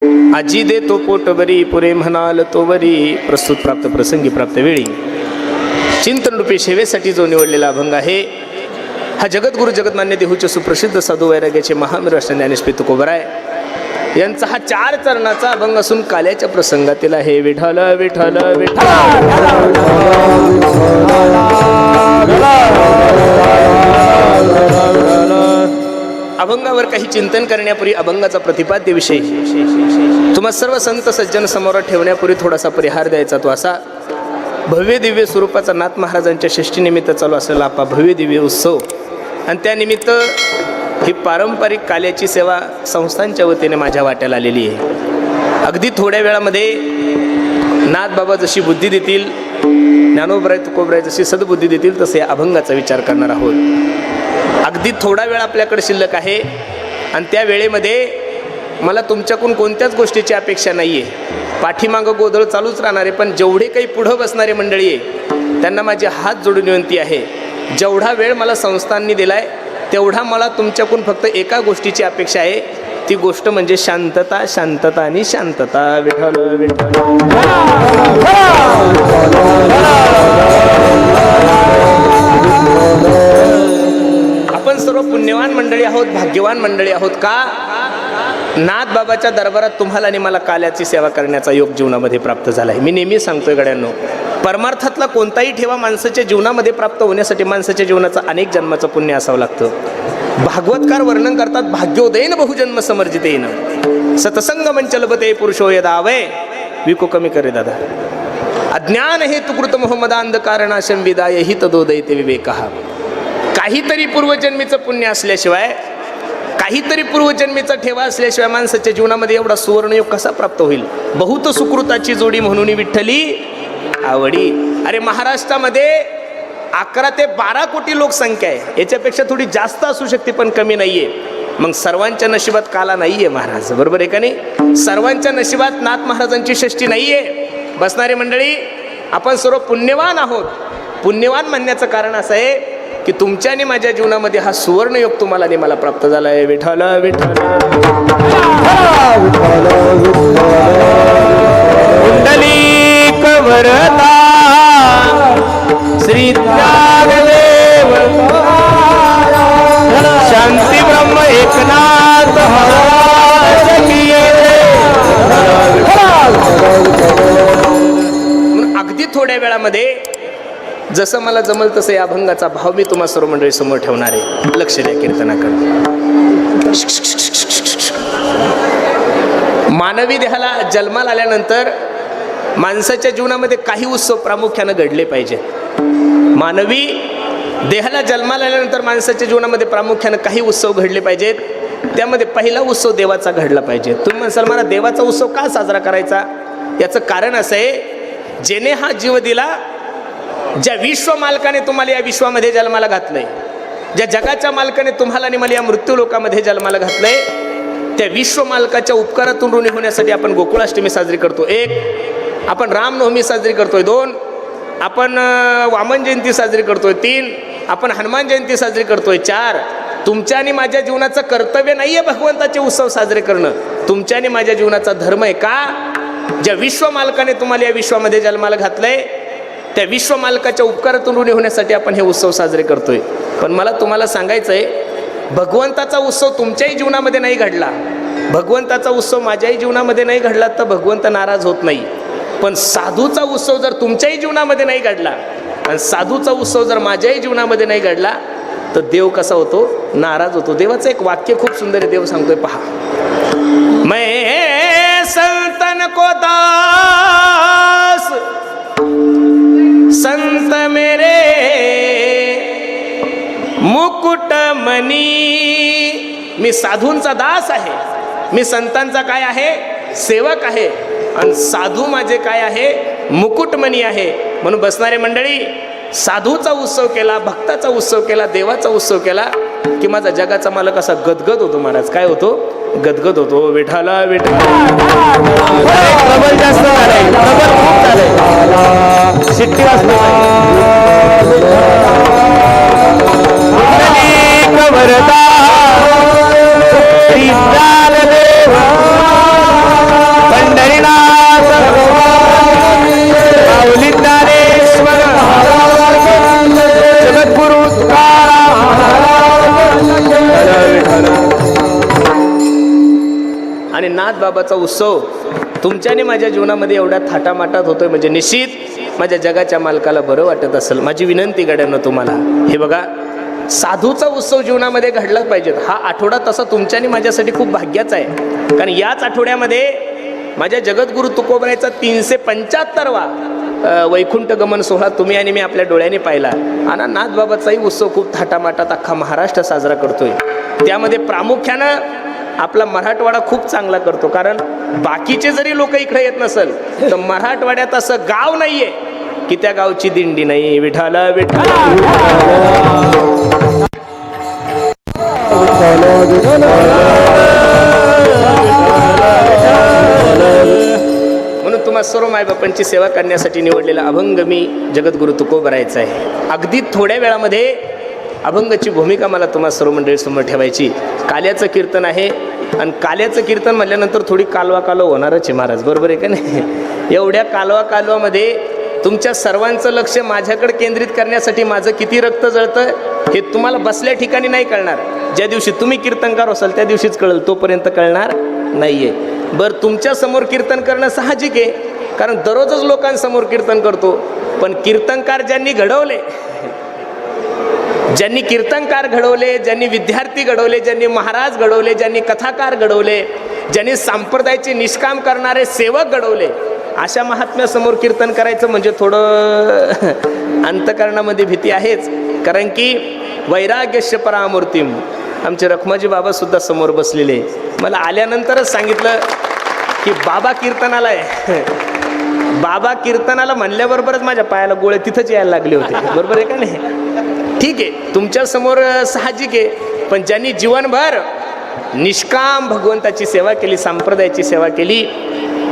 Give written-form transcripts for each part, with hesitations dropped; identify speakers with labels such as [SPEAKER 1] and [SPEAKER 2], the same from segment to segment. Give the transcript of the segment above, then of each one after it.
[SPEAKER 1] आजी दे तो पोटवरी पुरे म्हणाल तोवरी. प्रस्तुत प्राप्त प्रसंगी प्राप्त वेळी चिंतन रूपी सेवेसाठी जो निवडलेला अभंग आहे हा जगद्गुरु जगतमान्य देहूचे सुप्रसिद्ध साधू वैराग्याचे महावीर ज्ञानेश्वर तुकोबराय यांचा हा 4 चरणाचा अभंग असून काल्याच्या प्रसंगातील आहे. विठ्ठल विठ्ठल विठ्ठल. अभंगावर काही चिंतन करण्यापूर्वी अभंगाचा प्रतिपाद्य विषय तुम्हा सर्व संत सज्जन समोर ठेवण्यापूर्वी थोडासा परिहार द्यायचा. तो असा, भव्य दिव्य स्वरूपाचा नाथ महाराजांच्या षष्टीनिमित्त चालू असलेला आपला भव्य दिव्य उत्सव आणि त्यानिमित्त ही पारंपरिक काल्याची सेवा संस्थांच्या वतीने माझ्या वाट्याला आलेली आहे. अगदी थोड्या वेळामध्ये नाथ बाबा जशी बुद्धी देतील, ज्ञानोबराय तुकोबराय जशी सद्बुद्धी देतील तसे अभंगाचा विचार करणार आहोत. अगदी थोडा वेळ आपल्याकडे शिल्लक आहे आणि त्या वेळेमध्ये मला तुमच्याकडून कोणत्याच गोष्टीची अपेक्षा नाही आहे. पाठीमागं गोंधळ चालूच राहणार आहे, पण जेवढे काही पुढं बसणारे मंडळी आहे त्यांना माझी हात जोडून विनंती आहे, जेवढा वेळ मला संस्थांनी दिलाय तेवढा मला तुमच्याकडून फक्त एका गोष्टीची अपेक्षा आहे. ती गोष्ट म्हणजे शांतता, शांतता आणि शांतता. विठ्ठल विठ्ठल. आपण सर्व पुण्यवान मंडळी आहोत, भाग्यवान मंडळी आहोत. का? नाथ बाबाच्या दरबारात तुम्हाला आणि मला काल्याची सेवा करण्याचा योग जीवनामध्ये प्राप्त झाला आहे. मी नेहमी सांगतोय गड्यांनो, परमार्थातला कोणताही ठेवा माणसाच्या जीवनामध्ये प्राप्त होण्यासाठी माणसाच्या जीवनाचं अनेक जन्माचं पुण्य असावं लागतं. भागवतकार वर्णन करतात, भाग्योदयन बहुजन्म समर्जितेन सतसंग मंचलबते पुरुषो यदावय. विको कमी करे दादा. अज्ञान हे तुकृत मोहम्मद अंधकारणाशम विदाय हि तदोदयते विवेकः. काहीतरी पूर्वजन्मीचं पुण्य असल्याशिवाय, काहीतरी पूर्वजन्मीचा ठेवा असल्याशिवाय माणसाच्या जीवनामध्ये एवढा सुवर्णयोग कसा प्राप्त होईल. बहुत सुकृताची जोडी म्हणून विठ्ठली आवडी. अरे महाराष्ट्रामध्ये 11 ते 12 कोटी लोकसंख्या आहे. याच्यापेक्षा थोडी जास्त असू शकते पण कमी नाहीये. मग सर्वांच्या नशिबात काला नाहीये महाराज, बरोबर आहे का नाही? सर्वांच्या नशिबात नाथ महाराजांची षष्टी नाहीये. बसणारी मंडळी, आपण सर्व पुण्यवान आहोत. पुण्यवान म्हणण्याचं कारण असं आहे की तुमच्या आणि माझ्या जीवनामध्ये हा सुवर्णयोग तुम्हाला आणि मला प्राप्त झाला आहे. विठ्ठल विठ्ठल. कुंडलिक वरदा श्री त्यागदेव शांती ब्रह्म एकनाथ अगदी थोड्या वेळामध्ये जसं मला जमल तसं या अभंगाचा भाव मी तुम्हा सर्व मंडळी समोर ठेवणार आहे. लक्ष द्या कीर्तनाकडे. मानवी देहाला जन्माला आल्यानंतर माणसाच्या जीवनामध्ये काही उत्सव प्रामुख्यानं घडले पाहिजेत. मानवी देहाला जन्माला आल्यानंतर माणसाच्या जीवनामध्ये प्रामुख्यानं काही उत्सव घडले पाहिजेत. त्यामध्ये पहिला उत्सव देवाचा घडला पाहिजे. तुम्ही म्हणसाल मला देवाचा उत्सव का साजरा करायचा? याचं कारण असं आहे, जेने हा जीव दिला, ज्या विश्व मालकाने तुम्हाला या विश्वामध्ये जन्माला घातलंय, ज्या जगाच्या मालकाने तुम्हाला आणि मला या मृत्यू लोकामध्ये जन्माला घातलंय, त्या विश्व मालकाच्या उपकारातून ऋणी होण्यासाठी आपण गोकुळाष्टमी साजरी करतो. 1 आपण रामनवमी साजरी करतोय. 2 आपण वामन जयंती साजरी करतोय. 3 आपण हनुमान जयंती साजरी करतोय. 4 तुमच्या आणि माझ्या जीवनाचं कर्तव्य नाहीये भगवंताचे उत्सव साजरे करणं. तुमच्या आणि माझ्या जीवनाचा धर्म आहे. का? ज्या विश्व मालकाने तुम्हाला या विश्वामध्ये जन्माला घातलंय त्या विश्व मालकाच्या उपकारातून ऋणी होण्यासाठी आपण हे उत्सव साजरे करतोय. पण मला तुम्हाला सांगायचं आहे, भगवंताचा उत्सव तुमच्याही जीवनामध्ये नाही घडला, भगवंताचा उत्सव माझ्याही जीवनामध्ये नाही घडला तर भगवंत नाराज होत नाही. पण साधूचा उत्सव जर तुमच्याही जीवनामध्ये नाही घडला आणि साधूचा उत्सव जर माझ्याही जीवनामध्ये नाही घडला तर देव कसा होतो? नाराज होतो. देवाचं एक वाक्य खूप सुंदर आहे. देव सांगतोय पहा, मैं संतन को दास संत मेरे मुकुट मनी. मी साधूंचा दास आहे, मी संतांचा काय आहे? सेवक आहे. आणि साधू माझे काय आहे? मुकुटमणी आहे. म्हणून बसणारे मंडळी, साधूचा उत्सव केला, भक्ताचा उत्सव केला, देवाचा उत्सव केला की माझा जगाचा मालक असा गदगद होतो. महाराज काय होतो? गदगद होतो. विठ्ठल विठ्ठल. प्रबल जास्त झालंय, प्रबल खूप झालंय. शिट्टी वाजते. वरदा श्री नाथबाबाचा उत्सव तुमच्याने माझ्या जीवनामध्ये एवढ्या थाटामाटात होतोय म्हणजे निश्चित माझ्या जगाच्या मालकाला बरं वाटत असेल. माझी विनंती गड्यांनो तुम्हाला, हे बघा, साधूचा उत्सव जीवनामध्ये घडलाच पाहिजे. हा आठवडा तसा तुमच्याने माझ्यासाठी खूप भाग्याचा आहे, कारण याच आठवड्यामध्ये माझ्या जगद्गुरु तुकोबरायचा 375वा वैकुंठ गमन सोहळा तुम्ही आणि मी आपल्या डोळ्याने पाहिला. आणि नाथबाबाचाही उत्सव खूप थाटामाटात अख्खा महाराष्ट्र साजरा करतोय. त्यामध्ये प्रामुख्यानं आपला मराठवाडा खूप चांगला करतो, कारण बाकीचे जरी लोक इकडे येत नसेल तर मराठवाड्यात असं गाव नाहीये की त्या गावची दिंडी नाही. विठ्ठल विठ्ठल म्हणून तुम्हा सर्व मायबापांची सेवा करण्यासाठी निवडलेला अभंग मी जगद्गुरु तुकोबरायचा आहे. अगदी थोड्या वेळामध्ये अभंगाची भूमिका मला तुम्हा सर्व मंडळी समोर ठेवायची. काल्याचं कीर्तन आहे आणि काल्याचं कीर्तन म्हटल्यानंतर थोडी कालवा होणारच आहे महाराज, बरोबर आहे का नाही? एवढ्या कालवामध्ये तुमच्या सर्वांचं लक्ष माझ्याकडे केंद्रित करण्यासाठी माझं किती रक्त जळतं हे तुम्हाला बसल्या ठिकाणी नाही कळणार. ज्या दिवशी तुम्ही कीर्तनकार असाल त्या दिवशीच कळेल, तोपर्यंत कळणार नाहीये. बरं, तुमच्या समोर कीर्तन करणं साहजिक आहे, कारण दररोजच लोकांसमोर कीर्तन करतो. पण कीर्तनकार ज्यांनी घडवले, ज्यांनी कीर्तनकार घडवले, ज्यांनी विद्यार्थी घडवले, ज्यांनी महाराज घडवले, ज्यांनी कथाकार घडवले, ज्यांनी संप्रदायाचे निष्काम करणारे सेवक घडवले, अशा महात्म्यासमोर कीर्तन करायचं म्हणजे थोडं अंतकरणामध्ये भीती आहेच. कारण की वैराग्यस्य परामूर्तीम आमचे रखमाजी बाबा सुद्धा समोर बसलेले. मला आल्यानंतरच सांगितलं की बाबा कीर्तनाला आहे. बाबा कीर्तनाला म्हणल्याबरोबरच माझ्या पायाला गोळे तिथंच यायला लागले होते, बरोबर आहे का नाही? ठीक आहे, तुमच्या समोर साहजिक आहे, पण ज्यांनी जीवनभर निष्काम भगवंताची सेवा केली, संप्रदायाची सेवा केली,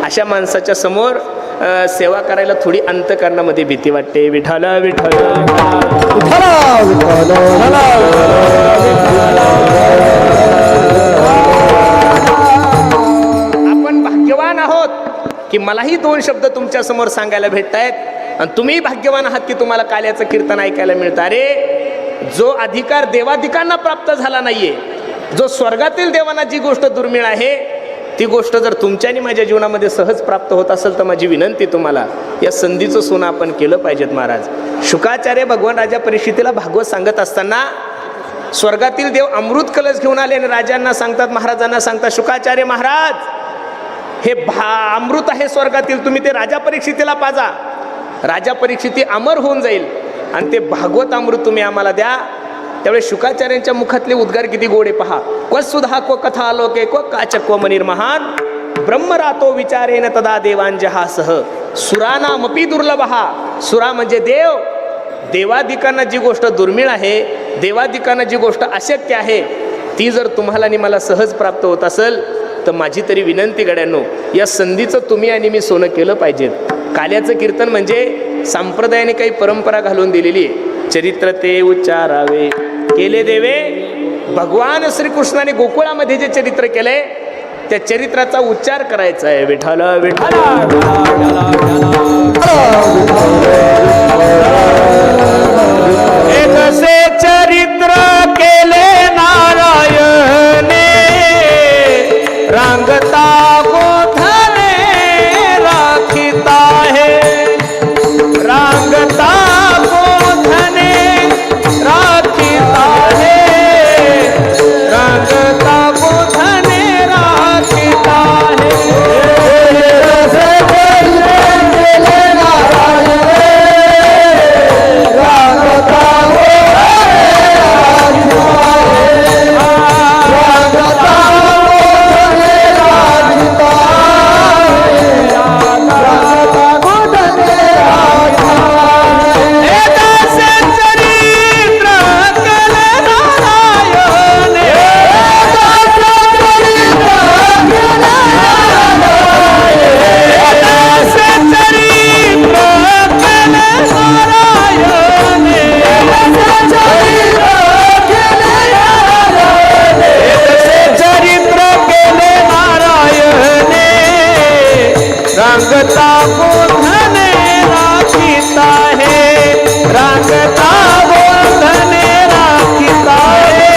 [SPEAKER 1] अशा माणसाच्या समोर सेवा करायला थोडी अंतकरणामध्ये भीती वाटते. विठ्ठल विठ्ठल आपण भाग्यवान आहोत की मलाही 2 शब्द तुमच्या समोर सांगायला भेटत आहेत, आणि तुम्ही भाग्यवान आहात की तुम्हाला काल्याचं कीर्तन ऐकायला मिळतं. अरे, जो अधिकार देवाधिकांना प्राप्त झाला नाहीये, जो स्वर्गातील देवांना जी गोष्ट दुर्मिळ आहे, ती गोष्ट जर तुमच्यानी माझ्या जीवनामध्ये सहज प्राप्त होत असेल तर माझी विनंती तुम्हाला, या संधीचं सोनं आपण केलं पाहिजेत. महाराज शुकाचार्य भगवान राजा परीक्षितीला भागवत सांगत असताना स्वर्गातील देव अमृत कलश घेऊन आले आणि राजांना सांगतात, महाराजांना सांगतात, शुकाचार्य महाराज, हे अमृत आहे स्वर्गातील, तुम्ही ते राजा परीक्षितीला पाजा. राजा परीक्षिती अमर होऊन जाईल आणि ते भागवत अमृत तुम्ही आम्हाला द्या. त्यावेळेस शुकाचार्यांच्या मुखातले उद्गार किती गोडे पहा. क्व सुधा क्व कथा आलोके क्व काचक्व मनिर्महान ब्रह्मरातो विचारेन तदा देवांजहासह सुरानामपि दुर्लभहा. सुरा म्हणजे देव. देवादिकांना जी गोष्ट दुर्मिळ आहे, देवादिकांना जी गोष्ट अशक्य आहे, ती जर तुम्हाला आणि मला सहज प्राप्त होत असेल तर माझी तरी विनंती गड्यांनो, या संधीचं तुम्ही आणि मी सोनं केलं पाहिजे. काल्याचं कीर्तन म्हणजे संप्रदायाने काही परंपरा घालून दिलेली आहे. चरित्र ते उच्चारावे केले देवे. भगवान श्रीकृष्णाने गोकुळामध्ये जे चरित्र केलंय त्या चरित्राचा उच्चार करायचा आहे. विठ्ठल विठ्ठल कसे चरित्र केले नारायणे रांगता गोधने राखिता है. रांगता गोधने राखिता है. रांगता गोधने राखिता है. रांगता गोधने राखिता है. रांगता गोधने राखिता है.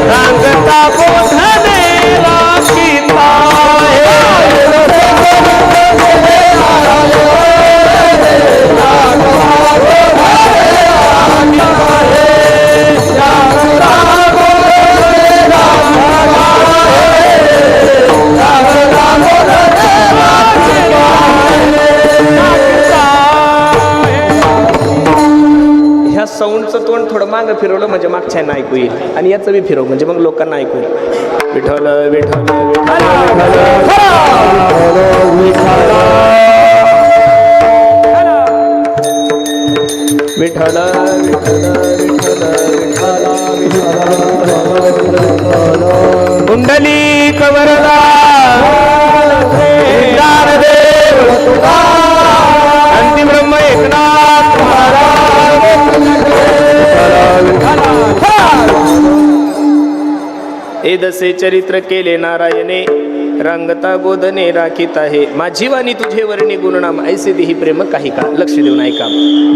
[SPEAKER 1] रांगता गोधने राखिता है. मागं फिरवलं म्हणजे मागच्या ऐकू येईल, आणि याचं बी फिरव म्हणजे मग लोकांना ऐकू येईल. विठ्ठल विठ्ठल विठ्ठल कुंडली कवरला अंतिम ब्रह्म एकनाथ एदसे चरित्र केले नारायणे, रांगता गोदने राखीत आहे. माझी वाणी तुझे वर्णी गुणनाम, ऐसे देही प्रेम काही का. लक्ष देऊन ऐका.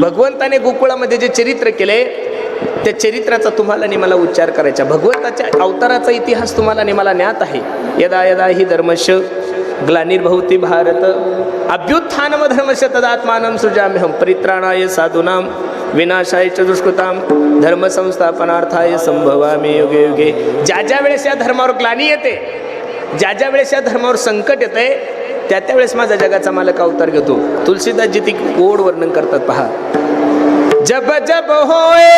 [SPEAKER 1] भगवंताने गोकुळामध्ये जे चरित्र केले त्या चरित्राचा तुम्हाला आणि मला उच्चार करायचा. भगवंताच्या अवताराचा इतिहास तुम्हाला आणि मला ज्ञात आहे. यदा यदा ही धर्मश ग्लानिर्भवती भारत अभ्युत्थानम धर्मश तदात्मानं सृजाम्यहं परित्राणाय साधूनां विनाशाय च दुष्कृतां धर्म संस्थापनार्थाय संभवामि युगे युगे. ज्या ज्या वेळेस या धर्मावर ग्लानी येते, ज्या ज्या वेळेस या धर्मावर संकट येते, त्या त्यावेळेस माझा जगाचा मालक अवतार घेतो. तुलसीदासजी ती गोड वर्णन करतात पहा. जब जब होए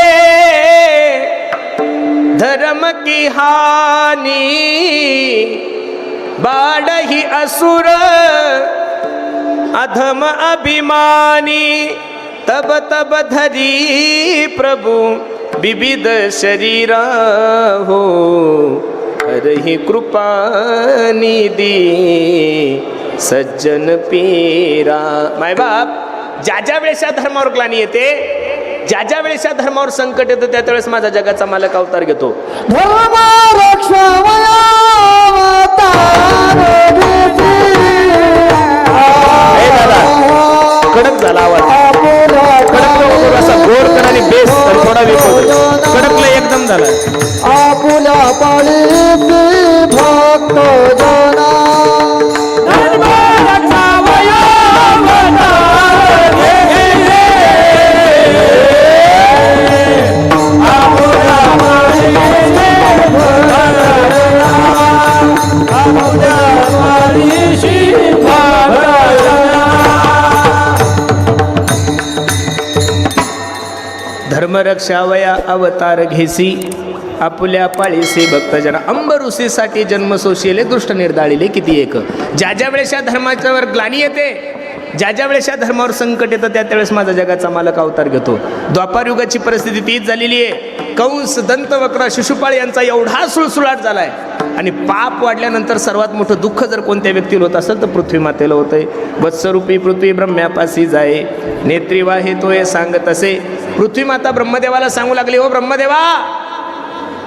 [SPEAKER 1] धर्म की हानि बाढ़ही असुर अधम अभिमानी, तब तब धरी प्रभु विविध शरीरा हो हरहि कृपा निधी सज्जन पीरा. माय बाप, ज्या ज्या वेळेस या धर्मावर ग्लानी येते, ज्या ज्या वेळेस या धर्मावर संकट येतं, त्या त्यावेळेस माझा जगाचा मालक अवतार घेतो. कडक झाला आवाज, कडक असा गोड कर आणि बेस थोडा वेग कडकला एकदम झाला.
[SPEAKER 2] आपुल्या पाळी भक्त जना
[SPEAKER 1] धर्मरक्षावया अवतार घेसी आपुल्या पाळीसे भक्तजना अंबऋषीसाठी जन्म सोशिले दृष्ट निर्दाळिले किती एक. ज्या ज्या वेळेस या धर्माच्यावर ग्लानी येते, ज्या ज्या वेळेस या धर्मावर संकट येतं, त्या त्यावेळेस माझा जगाचा मालक अवतार घेतो. द्वापार युगाची परिस्थिती तीच झालेली आहे. कंस, दंतवक्र, शिशुपाळ यांचा एवढा सुळसुळाट झालाय, आणि पाप वाढल्यानंतर सर्वात मोठं दुःख जर कोणत्या व्यक्तीला होत असेल तर पृथ्वी मातेला होतंय. वत्सरूपी पृथ्वी ब्रह्म्यापासी जाये, नेत्री वाहे तोय सांगत असे. पृथ्वी माता ब्रह्मदेवाला सांगू लागली, हो ब्रह्मदेवा,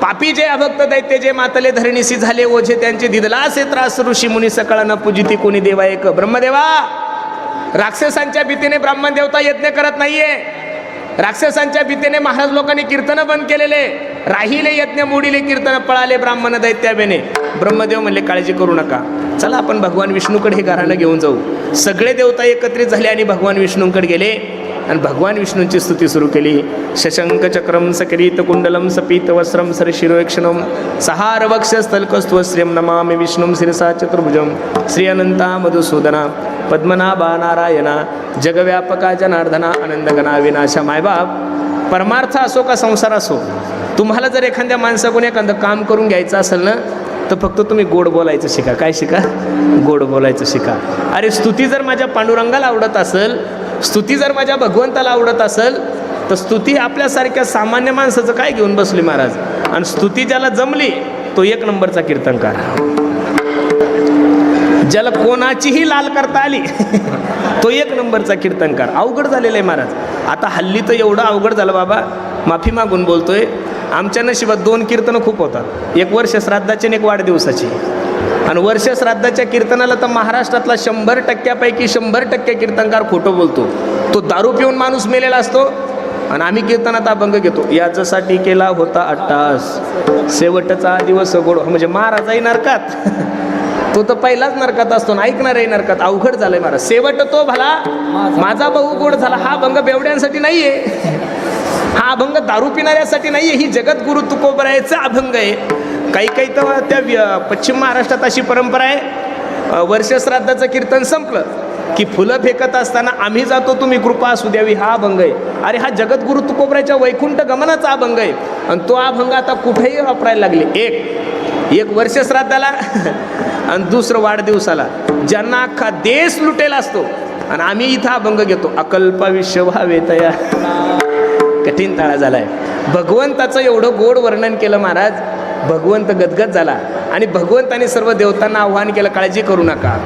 [SPEAKER 1] पापी जे अभक्त दैत्य जे मातले धरणीसी झाले ओझे त्यांचे दिदलासे त्रास ऋषी मुनी सकाळांना पूजिती कोणी देवा एक. ब्रह्मदेवा, राक्षसांच्या भीतीने ब्राह्मण देवता यज्ञ करत नाहीये, राक्षसांच्या भीतीने महाराज लोकांनी कीर्तन बंद केलेले, राहिले यज्ञ मोडीले कीर्तन पळाले ब्राह्मण दैत्याबेने. ब्रह्मदेव म्हणले काळजी करू नका, चला आपण भगवान विष्णूकडे हे घराणं घेऊन जाऊ. सगळे देवता एकत्रित झाले आणि भगवान विष्णूंकडे गेले आणि भगवान विष्णूंची स्तुती सुरू केली. शशंक चक्रम सकरीत कुंडलम सपीत वस्त्रम सरशिरोक्षणम सहार वक्षस्थलकस्त्वश्रियम नमामि विष्णुम शिरसा चतुर्भुजम श्री अनंता मधुसूदना पद्मनाभा नारायणा जगव्यापका जनार्दना आनंदगणा विनाशा. मायबाप, परमार्थ असो का संसार असो, तुम्हाला जर एखाद्या माणसाकडून एखादं काम करून घ्यायचं असेल ना, तर फक्त तुम्ही गोड बोलायचं शिका. काय शिका? गोड बोलायचं शिका. अरे स्तुती जर माझ्या पांडुरंगाला आवडत असेल, स्तुती जर माझ्या भगवंताला आवडत असेल, तर स्तुती आपल्यासारख्या सामान्य माणसाचं काय घेऊन बसली महाराज. आणि स्तुती ज्याला जमली तो एक नंबरचा कीर्तनकार, ज्याला कोणाचीही लाल करता आली तो एक नंबरचा कीर्तनकार. अवघड झालेलं आहे महाराज. आता हल्ली तर एवढं अवघड झालं बाबा, माफी मागून बोलतोय. आमच्या नशिबात 2 कीर्तनं खूप होतात, एक वर्ष श्राद्धाची आणि एक वाढदिवसाची. आणि वर्ष श्राद्धाच्या कीर्तनाला तर महाराष्ट्रातला 100%पैकी 100% कीर्तनकार खोटं बोलतो. तो दारू पिऊन माणूस मेलेला असतो आणि आम्ही कीर्तनात अभंग घेतो. याच्यासाठी केला होता अट्टास, शेवटचा दिवस गोड, म्हणजे महाराजाही नरकात तो तर पहिलाच नरकात असतो ना, ऐकणारही नरकात. अवघड झालंय महाराज. शेवट तो भला माझा भाऊ गोड झाला. हा अभंग बेवड्यांसाठी नाहीये, हा अभंग दारू पिणाऱ्यासाठी नाहीये, ही जगद्गुरु तुकोबरायचा अभंग आहे. काही काही तर त्या पश्चिम महाराष्ट्रात अशी परंपरा आहे, वर्ष श्राद्धाचं कीर्तन संपलं की फुलं फेकत असताना आम्ही जातो तुम्ही कृपा असू द्यावी हा अभंग आहे. अरे हा जगद्गुरु तुकोबराच्या वैकुंठ गमनाचा अभंग आहे आणि तो अभंग आता कुठेही वापरायला लागले. एक वर्ष श्राद्धाला आणि दुसरं वाढदिवसाला, ज्यांना अख्खा देश लुटेला असतो आणि आम्ही इथं अभंग घेतो. अकल्प विश्व व्हावे तया, कठीण ताळा झालाय. भगवंताचं एवढं गोड वर्णन केलं महाराज, भगवंत गदगद झाला आणि भगवंताने सर्व देवतांना आव्हान केलं, काळजी करू नका.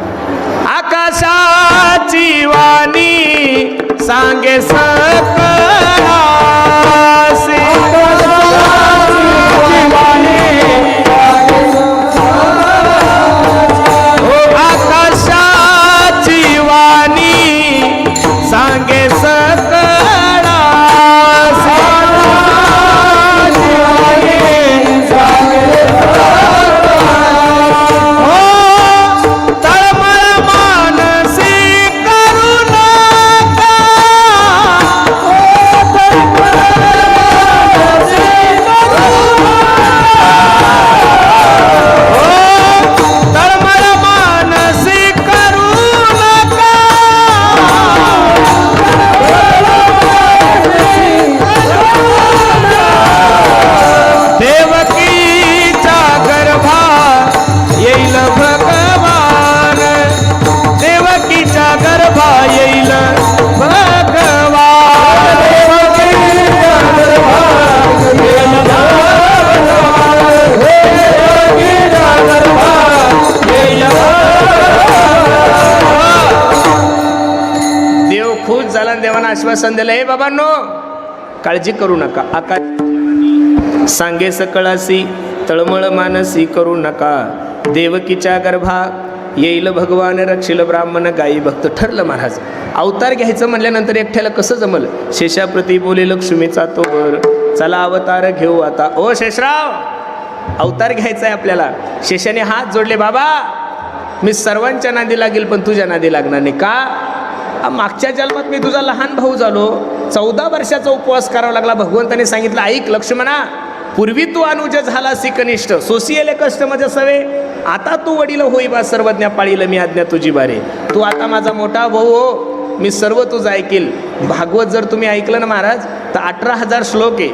[SPEAKER 1] आकाशाची वाणी सांगे सकळासी, आकाशाची वाणी सांगे सकळासी, आश्वासन दिलं, हे बाबांनो काळजी करू नका. आकाश सांगे सकळासी, तळमळ मानसी करू नका. देवकीच्या गर्भा येईल भगवान, रक्षिल ब्राह्मण गायी भक्त. ठरलं महाराज. अवतार घ्यायचं म्हणल्यानंतर एकट्याला कसं जमल. शेषाप्रती बोले लक्ष्मीचा तो वर, चला अवतार घेऊ आता. ओ शेषराव, अवतार घ्यायचा आहे आपल्याला. शेषाने हात जोडले, बाबा मी सर्वांच्या नादी लागेल पण तुझ्या नादी लागणार नाही. का? मागच्या जन्मात मी तुझा लहान भाऊ झालो, 14 वर्षाचा उपवास करावा लागला. भगवंताने सांगितलं, ऐक लक्ष्मणा, पूर्वी तू अनुज झालासी कनिष्ठ, सोसियले कष्ट माझ्या सवे, आता तू वडील होई बा सर्वज्ञा पाळील मी आज्ञा तुझी बारे. तू आता माझा मोठा भाऊ हो, मी सर्व तुझं ऐकेल. भागवत जर तुम्ही ऐकलं ना महाराज तर 18,000 श्लोक आहे,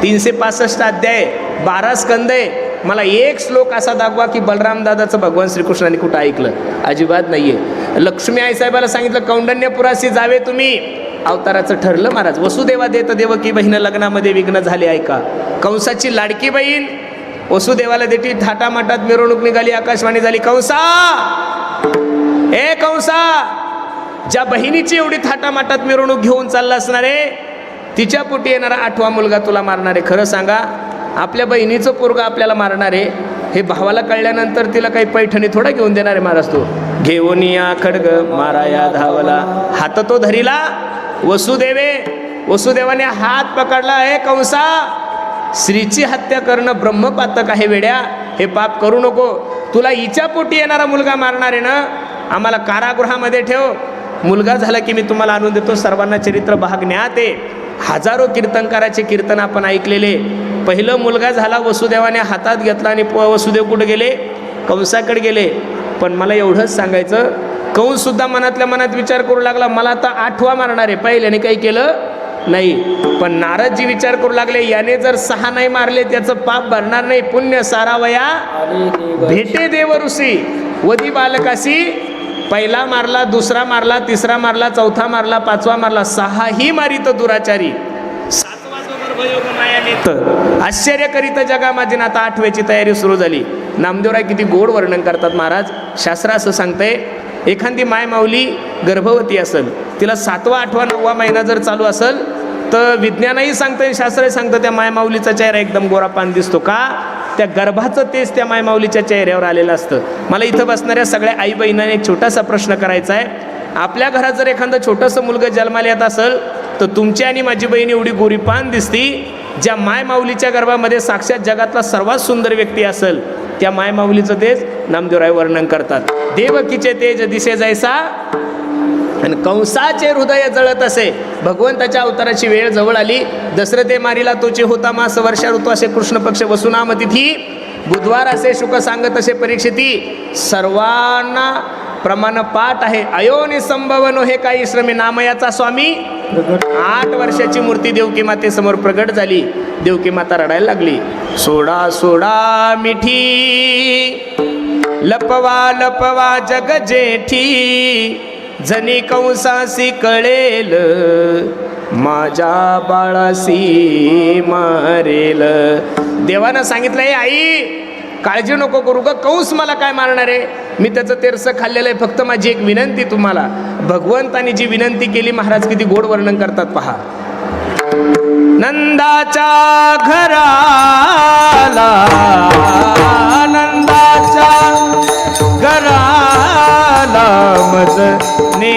[SPEAKER 1] 365 अध्याय, 12 स्कंद आहे. मला एक श्लोक असा दाखवा की बलराम दादाचं भगवान श्रीकृष्णाने कुठं ऐकलं. अजिबात नाहीये. लक्ष्मी आईसाहेबाला सांगितलं कौंडण्यपुराशी जावे तुम्ही. अवताराचं ठरलं महाराज. वसुदेवा देत देवकी बहीण लग्नामध्ये विघ्न झाले ऐका. कंसाची लाडकी बहीण वसुदेवाला देठी, थाटामाटात मिरवणूक निघाली, आकाशवाणी झाली, कंसा ए कंसा, ज्या बहिणीची एवढी थाटामाटात मिरवणूक घेऊन चालला असणार आहे, तिच्या पोटी येणारा 8वा मुलगा तुला मारणार आहे. खरं सांगा, आपल्या बहिणीचं पोरगा आपल्याला मारणार आहे हे भावाला कळल्यानंतर तिला काही पैठणी थोडा घेऊन देणार आहे महाराज. तो घेऊन या खडग माराया धावला, हात तो धरिला वसुदेवाने हात पकडला, हे कंसा, स्त्रीची हत्या करणं ब्रह्मपातक आहे वेड्या, हे पाप करू नको. तुला हिच्या पोटी येणारा मुलगा मारणार आहे ना, आम्हाला कारागृहामध्ये ठेव. मुलगा झाला की मी तुम्हाला आणून देतो. सर्वांना चरित्र भाग ज्ञात आहे. हजारो कीर्तनकाराचे कीर्तन आपण ऐकलेले. पहिलं मुलगा झाला, वसुदेवाने हातात घेतला आणि वसुदेव कुठे गेले? कंसाकडे गेले. पण मला एवढंच सांगायचं, कंस सुद्धा मनातल्या मनात विचार करू लागला, मला आता 8वा मारणार आहे. पहिल्याने काही केलं नाही. पण नारदजी विचार करू लागले, याने जर 6 नाही मारले त्याचं पाप भरणार नाही. पुण्य सारावया भेटे देव ऋषी वधी बालकाशी. पहिला मारला, दुसरा मारला, तिसरा मारला, चौथा मारला, 5वा मारला, 6ही मारित दुराचारी, 7वा जो गर्भयोग मायाने. आश्चर्य करीत जगा माझी. आता 8व्याची तयारी सुरू झाली. नामदेवराय किती गोड वर्णन करतात महाराज. शास्त्र असं सांगतंय, एखादी माय माऊली गर्भवती असेल, तिला 7वा 8वा 9वा महिना जर चालू असेल तर विज्ञानही सांगतंय, शास्त्रही सांगतं, त्या माय माऊलीचा चेहरा एकदम गोरापान दिसतो. का? त्या गर्भाचं तेच त्या माय माऊलीच्या चेहऱ्यावर आलेलं असतं. मला इथं बसणाऱ्या सगळ्या आई बहिणांनी एक छोटासा प्रश्न करायचा आहे. आपल्या घरात जर एखादं छोटंसं मुलगा जन्माला येत असेल तर तुमची आणि माझी बहीण एवढी गोरीपान दिसती. ज्या माय माऊलीच्या गर्भामध्ये साक्षात जगातला सर्वात सुंदर व्यक्ती असेल त्या माय माऊलीचं तेज नामदेवराय वर्णन करतात. देवकीचे तेज दिसे जैसा आणि कंसाचे हृदय जळत असे. भगवंताच्या अवताराची वेळ जवळ आली. दशरथे मारिला तोची होता मास, वर्षा ऋतू असे कृष्ण पक्ष, वसुनाम तिथी बुधवार असे शुक सांगत असे परीक्षिती. सर्वांना प्रमाण पाठ आहे. अयोनी संभवनो हे काही श्रमे नामयाचा स्वामी. 8 वर्षाची मूर्ती देवकी मातेसमोर प्रगट झाली. देवकी माता रडायला लागली. सोडा सोडा मिठी लपवा लपवा जग जेठी जनी कंसासी कळेल माझ्या बाळासी मारेल. देवानं सांगितलंय आई काळजी नको करू ग, कंस मला काय मारणार आहे, मी त्याचं तेरसं खाल्लेलं आहे. फक्त माझी एक विनंती तुम्हाला. भगवंतानी जी विनंती केली महाराज किती गोड वर्णन करतात पहा. नंदाच्या घराला नंदाच्या घराला मजने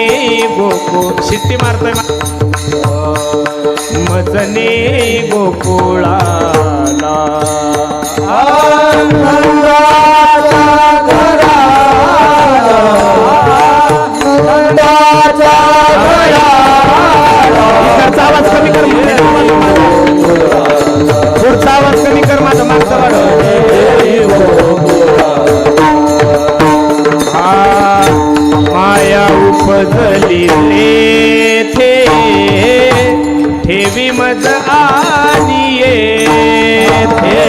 [SPEAKER 1] गोकुळ शिट्टी मारतोय मजने गोकुळाला
[SPEAKER 2] नंदाच्या घराला नंदाच्या घराला.
[SPEAKER 1] पुढचा आवाज कमी कर, पुढचा आवाज कमी कर, माझा मागचा वाढ. माया उपजली थे ठेवी मज आणि येथे.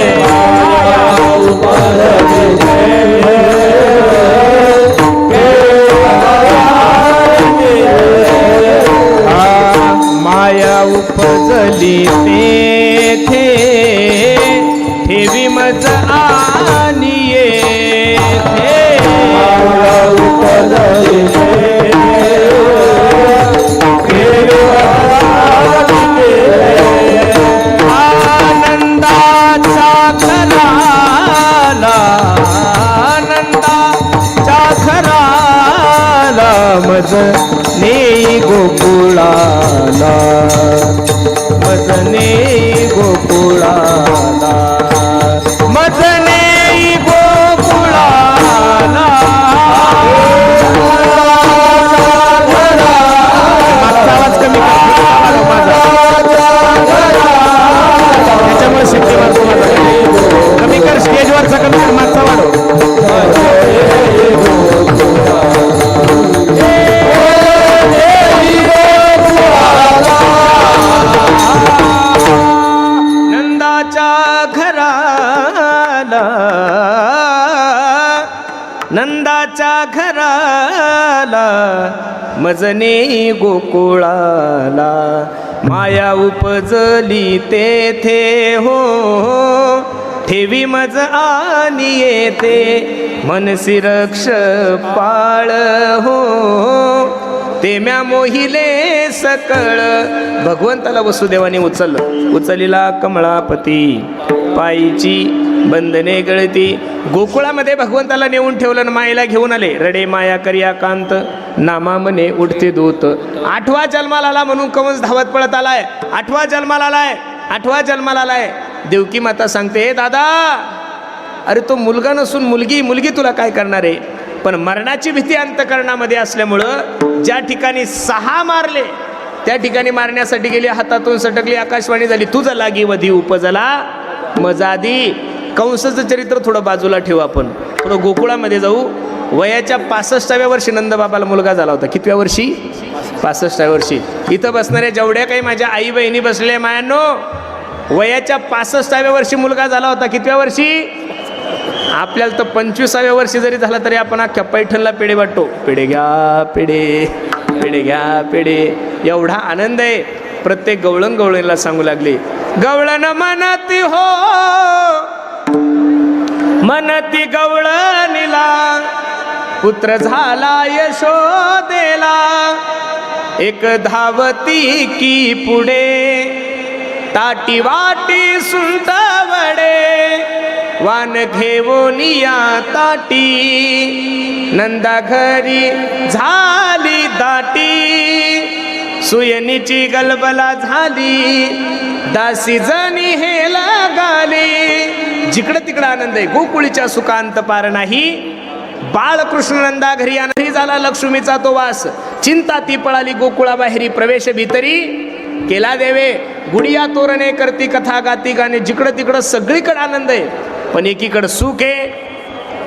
[SPEAKER 1] माया उपजली तेथे ठेवी मज आणि येथे. आनंदाचा घराला आनंदाच्या घराला मजने गोकुळाला मजने गोकुळाला मजने गोकुळाला. आवाज कमी त्याच्यामुळे शिट्टी मारतो माझा कमी कर, स्टेजवरचा कमी कर, मागचा वाढव. नंदाच्या घराला नंदाच्या घराला मजने गोकुळाला माया उपजली तेथे हो ठेवी मज आणि येते मनसी रक्ष पाळ हो ते म्या मोहिले सकळ. भगवंताला वसुदेवाने उचललेला कमळापती पायीची बंधने गळती. गोकुळामध्ये भगवंताला नेऊन ठेवलं, मायेला घेऊन आले. रडे माया करिया कांत नामा मने उठते दूत. 8वा जन्माला आला म्हणून कंस धावत पळत आलाय. 8वा जन्माला आलाय, 8वा जन्माला आलाय. देवकी माता सांगते दादा अरे तो मुलगा नसून मुलगी तुला काय करणार आहे. पण मरणाची भीती अंतकरणामध्ये असल्यामुळं ज्या ठिकाणी 6 मारले त्या ठिकाणी मारण्यासाठी गेली, हातातून सटकली, आकाशवाणी झाली तुझं लागी वधी उपजला मजादी. कंसाचं चरित्र थोडं बाजूला ठेवू आपण, थोडं गोकुळामध्ये जाऊ. वयाच्या 65व्या वर्षी नंदबाबाला मुलगा झाला होता. कितव्या वर्षी? 65व्या वर्षी. इथं बसणाऱ्या जेवढ्या काही माझ्या आई बहिणी बसल्या मायांनो, वयाच्या 65व्या वर्षी मुलगा झाला होता. कितव्या वर्षी? आपल्याला तर 25व्या वर्षी जरी झाला तरी आपण अख्ख्या पैठणला पेढे वाटतो. पेढे घ्या पेढे, पेढे घ्या पेढे, एवढा आनंद आहे. प्रत्येक गवळणीला सांगू लागले गवळण म्हणती हो म्हणती गवळणीला पुत्र झाला यशोदेला. एक धावती की पुढे ताटी वाटी सुंदवडे वान घेऊन या ताटी नंदा घरी झाली दाटी. सुयनीची गलबला झाली दासी जणी हे लगाली. जिकडं तिकडं आनंद आहे. गोकुळीच्या सुखांत पार नाही. बाळकृष्ण नंदा घरी आनंदी झाला लक्ष्मीचा तो वास. चिंता ती पळाली गोकुळा बाहेरी प्रवेश भीतरी केला देवे. गुडिया तोरणे करती कथा गाती गाणे. जिकडं तिकडं सगळीकडे आनंद आहे. पण एकीकडं सुख आहे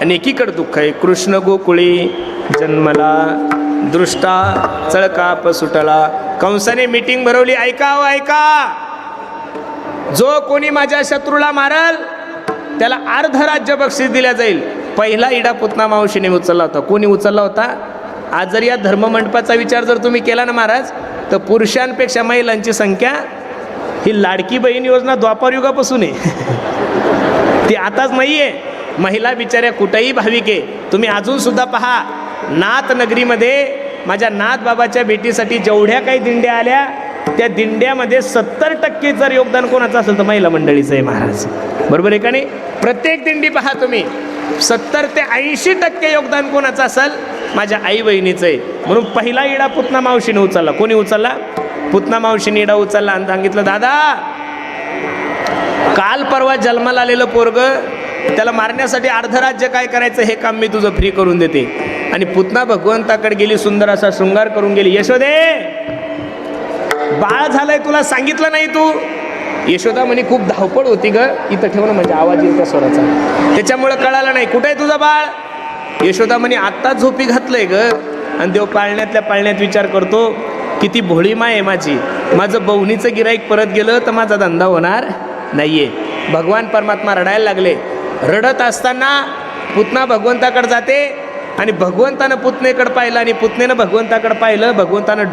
[SPEAKER 1] आणि एकीकडं दुःख आहे. कृष्ण गोकुळी जन्मला दृष्टा चळकाप सुटला. कंसाने मीटिंग भरवली. ऐका हो ऐका, जो कोणी माझ्या शत्रूला मारल त्याला अर्ध राज्य बक्षीस दिल्या जाईल. पहिला इडा पुतना मावशीने उचलला होता. कोणी उचलला होता? आज जर या धर्ममंडपाचा विचार जर तुम्ही केला ना महाराज, तर पुरुषांपेक्षा महिलांची संख्या, ही लाडकी बहीण योजना द्वापार युगापासून आहे. ती आताच नाही आहे. महिला बिचाऱ्या कुठेही भाविक आहे. तुम्ही अजून सुद्धा पहा, नाथ नगरीमध्ये माझ्या नाथ बाबाच्या भेटीसाठी जेवढ्या काही दिंड्या आल्या, त्या दिंड्यामध्ये 70% जर योगदान कोणाचं असेल तर महिला मंडळीचं आहे महाराज. बरोबर आहे का नाही? प्रत्येक दिंडी पहा तुम्ही, 70 ते 80% योगदान कोणाचं असेल? माझ्या आई बहिणीचं आहे. म्हणून पहिला इडा पुतना मावशीने उचलला. कोणी उचलला? पुतना मावशीने इडा उचलला आणि सांगितलं, दादा काल परवा जन्माला आलेलं पोरग, त्याला मारण्यासाठी अर्ध राज्य काय करायचं हे काम मी तुझं फ्री करून देते. आणि पुतना भगवंताकडे गेली, सुंदर असा शृंगार करून गेली. यशोदे, बाळ झालंय, तुला सांगितलं नाही तू? यशोदा म्हणे खूप धावपळ होती ग, इथं ठेवणं म्हणजे आवाज येईल त्या स्वराचा, त्याच्यामुळं कळालं नाही. कुठे आहे तुझं बाळ? यशोदा म्हणे आत्ताच झोपी घातलंय ग. आणि देव पाळण्यातल्या पाळण्यात विचार करतो, किती भोळी माय आहे माझी. माझं बवणीचं गिराईक परत गेलं तर माझा धंदा होणार नाहीये. भगवान परमात्मा रडायला लागले. रडत असताना पुतना भगवंताकडे जाते आणि भगवंतानं पुतनेकडे पाहिलं आणि पुतनेनं भगवंताकडे पाहिलं. भगवंतानं